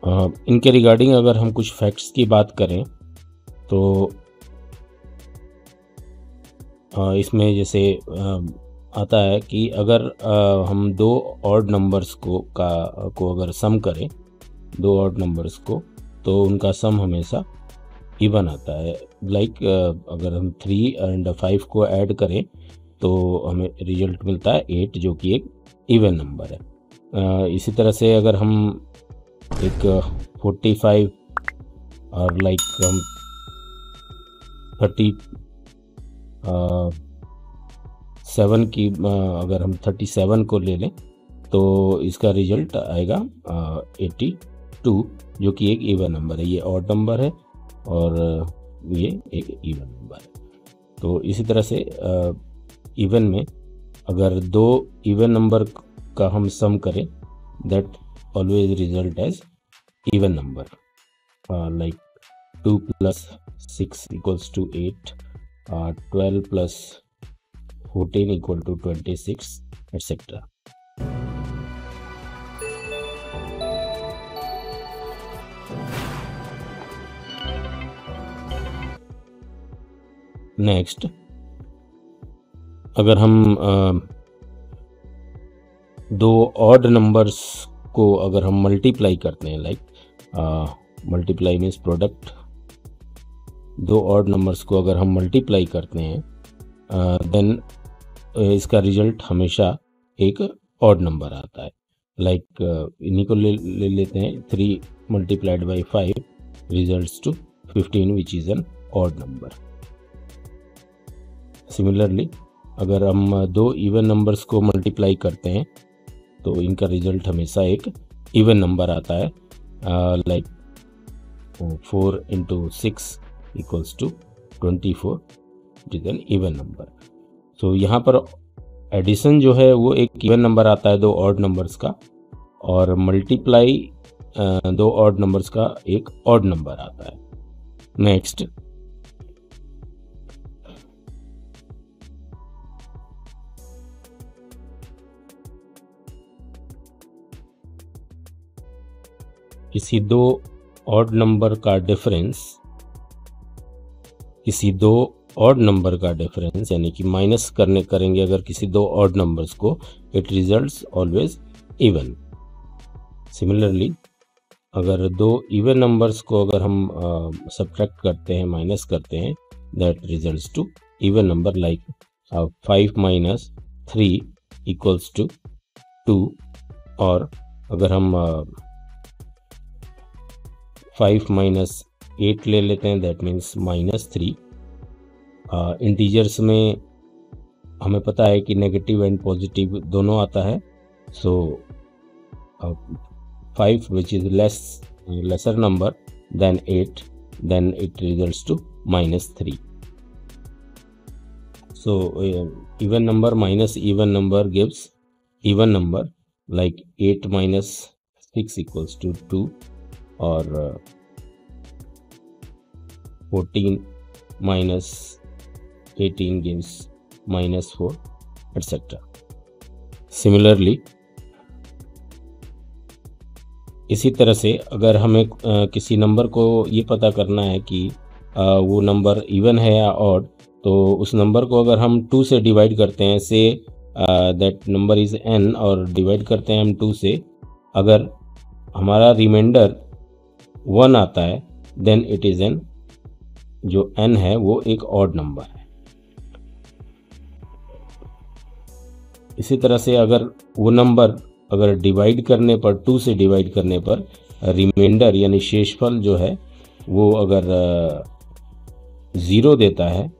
इनके रिगार्डिंग अगर हम कुछ फैक्ट्स की बात करें तो इसमें जैसे आता है कि अगर हम दो ऑड नंबर्स को अगर सम करें, दो ऑड नंबर्स को, तो उनका सम हमेशा इवन आता है। लाइक अगर हम 3 एंड 5 को ऐड करें तो हमें रिजल्ट मिलता है 8, जो कि एक इवन नंबर है। इसी तरह से अगर हम एक 45 और लाइक हम 37 की अगर हम 37 को ले लें तो इसका रिजल्ट आएगा 82, जो कि एक इवन नंबर है। ये ऑड नंबर है और ये एक इवन नंबर है। तो इसी तरह से इवन में अगर दो इवन नंबर का हम सम करें, that always result as even number. Like 2 + 6 = 8, 12 + 14 = 26, etc. Next, अगर हम दो ऑड नंबर्स को अगर हम मल्टीप्लाई करते हैं, लाइक मल्टीप्लाई मीन्स प्रोडक्ट, दो ऑड नंबर्स को अगर हम मल्टीप्लाई करते हैं देन इसका रिजल्ट हमेशा एक ऑड नंबर आता है। लाइक इन्हीं को ले लेते हैं, 3 × 5 results to 15, which is an odd number. Similarly अगर हम दो इवन नंबर्स को मल्टीप्लाई करते हैं तो इनका रिजल्ट हमेशा एक इवन नंबर आता है। Like 4 × 6 = 24, it is an even number. So यहाँ पर एडिशन जो है वो एक इवन नंबर आता है दो ऑड नंबर्स का, और मल्टीप्लाई दो ऑड नंबर्स का एक ऑड नंबर आता है। नेक्स्ट, किसी दो ऑड नंबर का डिफरेंस, यानी कि माइनस करेंगे अगर किसी दो ऑड नंबर्स को, it results always even. Similarly अगर दो इवन नंबर्स को अगर हम सब्ट्रैक्ट करते हैं, माइनस करते हैं, that results to even number. Like 5 - 3 = 2, और अगर हम 5 - 8 ले लेते हैं, दैट मीन्स -3। इंटीजर्स में हमें पता है कि नेगेटिव एंड पॉजिटिव दोनों आता है। So 5 which is lesser number than 8, then it results to -3। So even number minus even number gives even number, like 8 - 6 = 2, और 14 - 18 gives -4, etc. सिमिलरली इसी तरह से अगर हमें किसी नंबर को ये पता करना है कि वो नंबर इवन है या ऑड, तो उस नंबर को अगर हम 2 से डिवाइड करते हैं, say that number is n, और डिवाइड करते हैं हम 2 से, अगर हमारा रिमाइंडर 1 आता है, देन इट इज़ n, जो n है वो एक ऑड नंबर है। इसी तरह से अगर वो नंबर अगर डिवाइड करने पर, 2 से डिवाइड करने पर रिमाइंडर यानी शेषफल जो है वो अगर 0 देता है,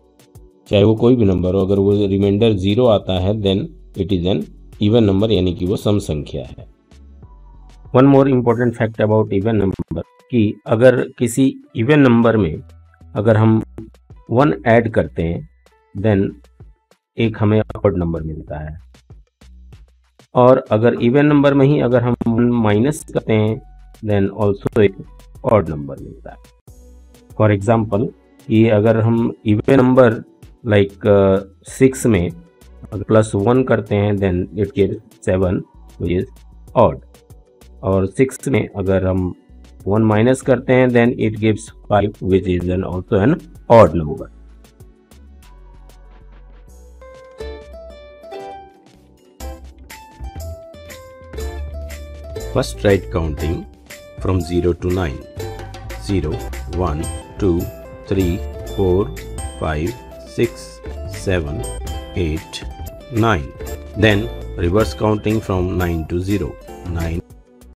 चाहे वो कोई भी नंबर हो, अगर वो रिमाइंडर 0 आता है, then it is an even number, यानी कि वो सम संख्या है। One more important fact about even number, कि अगर किसी इवन नंबर में अगर हम 1 ऐड करते हैं, देन एक हमें ऑड नंबर मिलता है, और अगर इवन नंबर में ही अगर हम 1 माइनस करते हैं, देन ऑल्सो एक ऑड नंबर मिलता है। फॉर एग्जाम्पल, ये अगर हम इवन नंबर लाइक 6 में अगर +1 करते हैं, then it gives 7, which is odd, और 6 में अगर हम 1 माइनस करते हैं then it gives 5 which is an also an odd number. First write counting from 0 to 9. 0, 1, 2, 3, 4, 5, 6, 7, 8, 9. Then reverse counting from 9 to 0. 9,